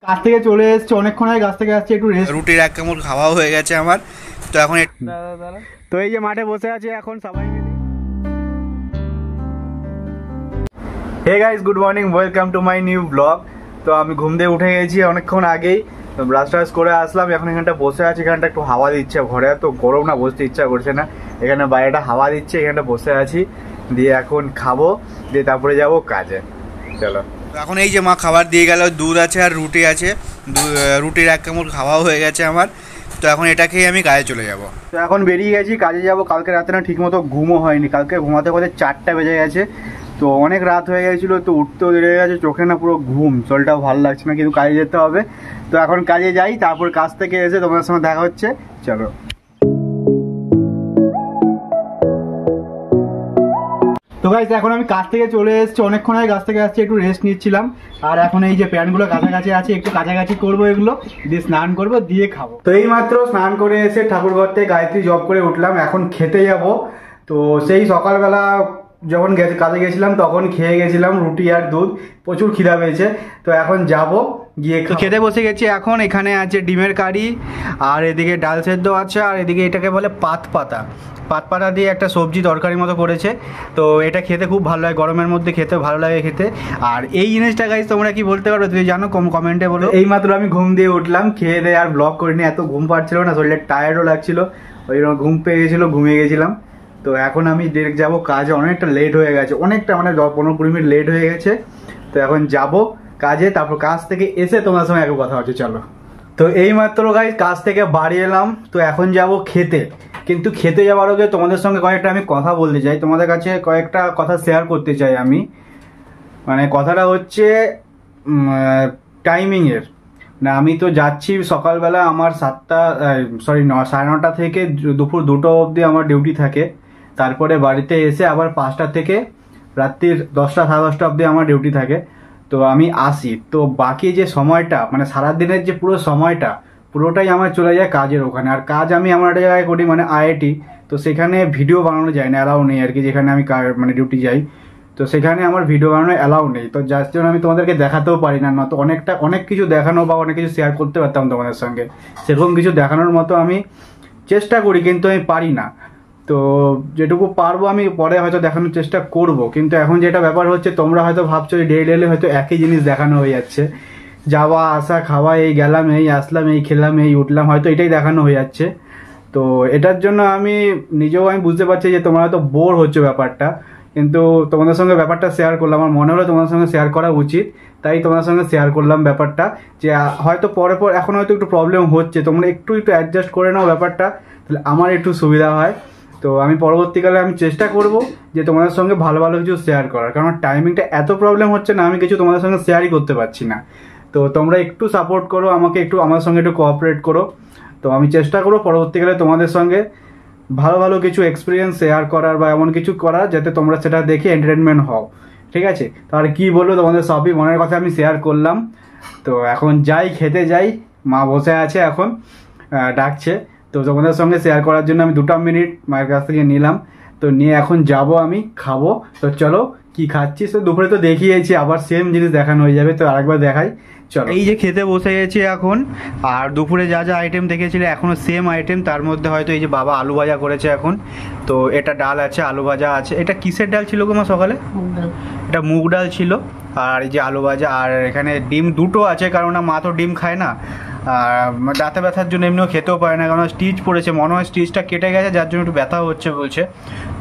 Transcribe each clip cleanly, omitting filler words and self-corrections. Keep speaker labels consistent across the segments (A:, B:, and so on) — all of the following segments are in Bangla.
A: কাছ থেকে চলে এসেছে অনেকক্ষণ আগে, গাছ থেকে আসছে একটু রেস্ট। রুটির এক কামড় খাওয়া হয়ে গেছে আমার, তো এখন তো এই যে মাঠে বসে আছে এখন সবাই মিলে। Hey guys, good morning, welcome to my new blog. তো আমি ঘুম দিয়ে উঠে গেছি অনেকক্ষণ আগেই, ব্রাশ ট্রাশ করে আসলাম। এখন এখানটা বসে আছি, এখানটা একটু হাওয়া দিচ্ছে। ঘরে তো গরম না, বসতে ইচ্ছা করছে না। এখানে বাইরেটা হাওয়া দিচ্ছে, এখানটা বসে আছি। দিয়ে এখন খাবো, দিয়ে তারপরে যাবো কাজে। চলো, এখন এই যে মা খাবার দিয়ে গেল, দুধ আছে আর রুটি আছে। রুটির এক কামড় খাওয়া হয়ে গেছে আমার, তো এখন এটা খেয়ে আমি কাজে চলে যাব। তো এখন বেরিয়ে গেছি, কাজে যাব। কালকে রাতে না ঠিক মতো ঘুমও হয়নি, কালকে ঘুমাতে ঘুমাতে 4টা বেজে গেছে। তো অনেক রাত হয়ে গেছিলো, তো উঠতেও দেরি হয়ে গেছে, চোখে না পুরো ঘুম, শরীরটাও ভালো লাগছে না, কিন্তু কাজে যেতে হবে। তো এখন কাজে যাই, তারপর কাজ থেকে এসে তোমাদের সঙ্গে দেখা হচ্ছে। চলো। তো গাইস, এখন আমি কাজ থেকে চলে এসেছি অনেকক্ষণ আগে, গাছ থেকে আসছি, একটু রেস্ট নিচ্ছিলাম। আর এখন এই যে প্যান্টগুলো কাছাকাছি আছে, একটু কাছাকাছি করবো এগুলো, দিয়ে স্নান করবো, দিয়ে খাবো। তো এই মাত্র স্নান করে এসে ঠাকুর ঘর থেকে গায়ত্রী জপ করে উঠলাম, এখন খেতে যাব। তো সেই সকালবেলা যখন কাজে গেছিলাম তখন খেয়ে গেছিলাম রুটি আর দুধ, প্রচুর খিদা পেয়েছে। তো এখন যাব, গিয়ে খেতে বসে গেছি। এখন এখানে আছে ডিমের কারি, আর এদিকে ডাল সেদ্ধ আছে, আর এদিকে এটাকে বলে পাত পাতা দিয়ে একটা সবজি তরকারির মতো করেছে। তো এটা খেতে খুব ভালো লাগে, গরমের মধ্যে খেতে ভালো লাগে খেতে। আর এই জিনিসটা গাইস তোমরা কি বলতে পারো, যদি জানো কমেন্টে বলো। এই মাত্র আমি ঘুম দিয়ে উঠলাম, খেয়ে দিয়ে আর ব্লগ করিনি, এত ঘুম পাচ্ছিল না, শরীরে টায়ার্ডও লাগছিল, ওই জন্য ঘুম পেয়ে গেছিলো, ঘুমিয়ে গেছিলাম। তো এখন আমি ডিরেক্ট যাবো কাজে, অনেকটা লেট হয়ে গেছে, অনেকটা মানে 15-20 মিনিট লেট হয়ে গেছে। তো এখন যাব কাজে, তারপর কাজ থেকে এসে তোমার সঙ্গে একটু কথা হচ্ছে। চলো। তো এই মাত্র গাইস কাজ থেকে বাড়ি এলাম, তো এখন যাব খেতে। কিন্তু খেতে যাওয়ার আগে তোমাদের সঙ্গে কয়েকটা আমি কথা বলতে চাই, তোমাদের কাছে কয়েকটা কথা শেয়ার করতে চাই আমি। মানে কথাটা হচ্ছে টাইমিংয়ের। না, আমি তো যাচ্ছি সকালবেলা, আমার 9:30 থেকে দুপুর 2টো অবধি আমার ডিউটি থাকে। তারপরে বাড়িতে এসে আবার 5টা থেকে রাত্রির 10টা সাড়ে 10টা অবধি আমার ডিউটি থাকে। তো আমি আসি, তো বাকি যে সময়টা মানে সারাদিনের যে পুরো সময়টা পুরোটাই আমার চলে যায় কাজের ওখানে। আর কাজ আমি আমার একটা জায়গায় করি, মানে আইআইটি। তো সেখানে ভিডিও বানানো যায় না, অ্যালাউ নেই আর কি, যেখানে আমি মানে ডিউটি যাই। তো সেখানে আমার ভিডিও বানানো অ্যালাউ নেই, তো যার জন্য আমি তোমাদেরকে দেখাতেও পারি না। তো অনেক কিছু দেখানো বা অনেক কিছু শেয়ার করতে পারতাম তোমাদের সঙ্গে, সেরকম কিছু দেখানোর মতো আমি চেষ্টা করি, কিন্তু আমি পারি না। তো যেটুকু পারবো আমি পরে হয়তো দেখানোর চেষ্টা করব। কিন্তু এখন যেটা ব্যাপার হচ্ছে, তোমরা হয়তো ভাবছো যে ডেইলি হয়তো একই জিনিস দেখানো হয়ে যাচ্ছে, যাওয়া আসা খাওয়া, এই গেলাম এই আসলাম এই খেলাম এই উঠলাম, হয়তো এটাই দেখানো হয়ে যাচ্ছে। তো এটার জন্য আমি নিজেও বুঝতে পারছি যে তোমরা হয়তো বোর হচ্ছে ব্যাপারটা, কিন্তু তোমাদের সঙ্গে ব্যাপারটা শেয়ার করলাম, আমার মনে হলো তোমাদের সঙ্গে শেয়ার করা উচিত, তাই তোমাদের সঙ্গে শেয়ার করলাম ব্যাপারটা। যে হয়তো পরে এখন হয়তো একটু প্রবলেম হচ্ছে, তোমরা একটু অ্যাডজাস্ট করে নাও ব্যাপারটা, তাহলে আমার একটু সুবিধা হয়। তো আমি পরবর্তীকালে আমি চেষ্টা করব যে তোমাদের সঙ্গে ভালো ভালো কিছু শেয়ার করার, কারণ টাইমিংটা এত প্রবলেম হচ্ছে না, আমি কিছু তোমাদের সঙ্গে শেয়ারই করতে পারছি না। তো তোমরা একটু সাপোর্ট করো আমাকে, একটু আমার সঙ্গে একটু কোঅপারেট করো। তো আমি চেষ্টা করবো পরবর্তীকালে তোমাদের সঙ্গে ভালো ভালো কিছু এক্সপিরিয়েন্স শেয়ার করার, বা এমন কিছু করার যাতে তোমরা সেটা দেখে এন্টারটেনমেন্ট হও। ঠিক আছে, তাহলে কি বলবো, তোমাদের সবই মনের কথা আমি শেয়ার করলাম। তো এখন যাই, খেতে যাই, মা বসে আছে এখন ডাকছে। তো তোমাদের সঙ্গে শেয়ার করার জন্য আমি 2টা মিনিট মায়ের কাছ থেকে নিলাম। তো নিয়ে এখন যাব আমি খাবো। তো চলো, কি খাচ্ছিস? তো দুপুরে তো দেখিয়েছি, আবার সেম জিনিস দেখানো হয়ে যাবে, তো আরেকবার দেখাই। চলো, এই যে খেতে বসে গেছি এখন। আর দুপুরে যা যা আইটেম দেখেছিলে এখনো সেম আইটেম, তার মধ্যে হয়তো এই যে বাবা আলু ভাজা করেছে এখন। তো এটা ডাল আছে, আলু ভাজা আছে। এটা কিসের ডাল ছিল গো মা সকালে? এটা মুগ ডাল ছিল। আর এই যে আলু ভাজা, আর এখানে ডিম 2টো আছে, কারণ মা তো ডিম খায় না, আর দাঁতে ব্যথার জন্য এমনিও খেতেও পারে না, কারণ স্টিচ পড়েছে, মনে হয় স্টিচটা কেটে গেছে, যার জন্য একটু ব্যথা হচ্ছে বলছে।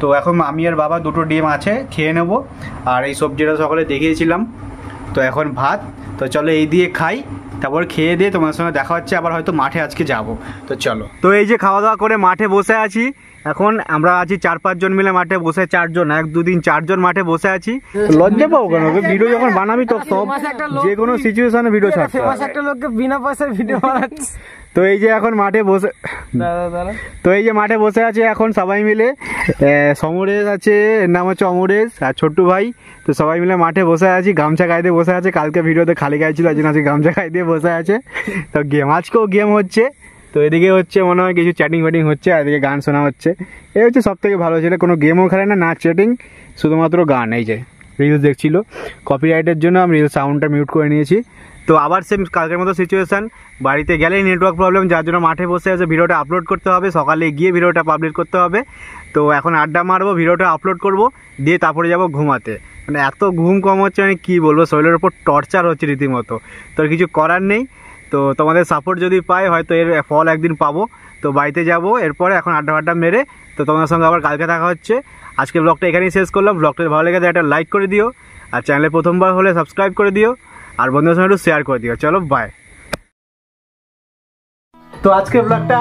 A: তো এখন আমি আর বাবা 2টো ডিম আছে, খেয়ে নেব। আর এই সবজিটা সকালে দেখিয়েছিলাম। তো এখন ভাত। তো চলো এই দিয়ে খাই, তারপর খেয়ে দিয়ে তোমার সঙ্গে দেখা হচ্ছে। আবার হয়তো মাঠে আজকে যাব। তো চলো। তো এই যে খাওয়া দাওয়া করে মাঠে বসে আছি। এখন আমরা আছি 4-5 জন মিলে মাঠে বসে, 4 জন, 1-2 দিন 4 জন মাঠে বসে আছি। লজ্জা পাও কেন? ভিডিও যখন বানাবি তো সব যে কোনো সিচুয়েশনে ভিডিও ছাড়তে হবে। একটা লোককে বিনা পয়সায় ভিডিও বানাচ্ছে। তো এই যে এখন মাঠে বসে, তো এই যে মাঠে বসে আছে এখন সবাই মিলে। সমরেশ আছে, এর নাম হচ্ছে অমরেশ, আর ছোট্টু ভাই। তো সবাই মিলে মাঠে বসে আছি, গামছা গায়ে দিয়ে বসে আছে। কালকে ভিডিওতে খালি গায়ে ছিল, আজকে গামছা গায়ে দিয়ে বসে আছে। তো আজকেও গেম হচ্ছে। তো এদিকে হচ্ছে মনে হয় কিছু চ্যাটিং ফ্যাটিং হচ্ছে, আর এদিকে গান শোনা হচ্ছে। এই হচ্ছে সব থেকে ভালো ছিল, কোনো গেমও খেলে না, না চ্যাটিং, শুধুমাত্র গান। এই যে রিলস দেখছিল, কপিরাইটের জন্য আমি রিলস সাউন্ডটা মিউট করে নিয়েছি। তো আবার সেম কালকের মতো সিচুয়েশান, বাড়িতে গেলেই নেটওয়ার্ক প্রবলেম, যার জন্য মাঠে বসে আছে ভিডিওটা আপলোড করতে হবে, সকালে গিয়ে ভিডিওটা পাবলিশ করতে হবে। তো এখন আড্ডা মারবো, ভিডিওটা আপলোড করব, দিয়ে তারপরে যাব ঘুমাতে। মানে এত ঘুম কম হচ্ছে, মানে কী বলবো, শরীরের ওপর টর্চার হচ্ছে রীতিমতো। তো কিছু করার নেই। তো তোমাদের সাপোর্ট যদি পাই হয়তো এর ফল একদিন পাবো। তো বাড়িতে যাব, এরপরে এখন আড্ডা মেরে তো তোমাদের সঙ্গে আবার কালকে দেখা হচ্ছে। আজকের ব্লগটা এখানেই শেষ করলাম। ব্লগটা ভালো লেগে থাকে একটা লাইক করে দিও, আর চ্যানেলে প্রথমবার হলে সাবস্ক্রাইব করে দিও, আর বন্ধুদের সঙ্গে একটু শেয়ার করে দিও। চলো বাই। তো আজকে ব্লগটা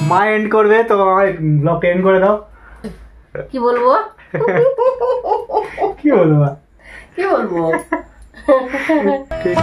A: মা এন্ড করবে, তো আমার ব্লগটা এন্ড করে দাও।
B: কি বলবো?
A: কি বলবো?
B: কি বলবো?
A: ঠিক।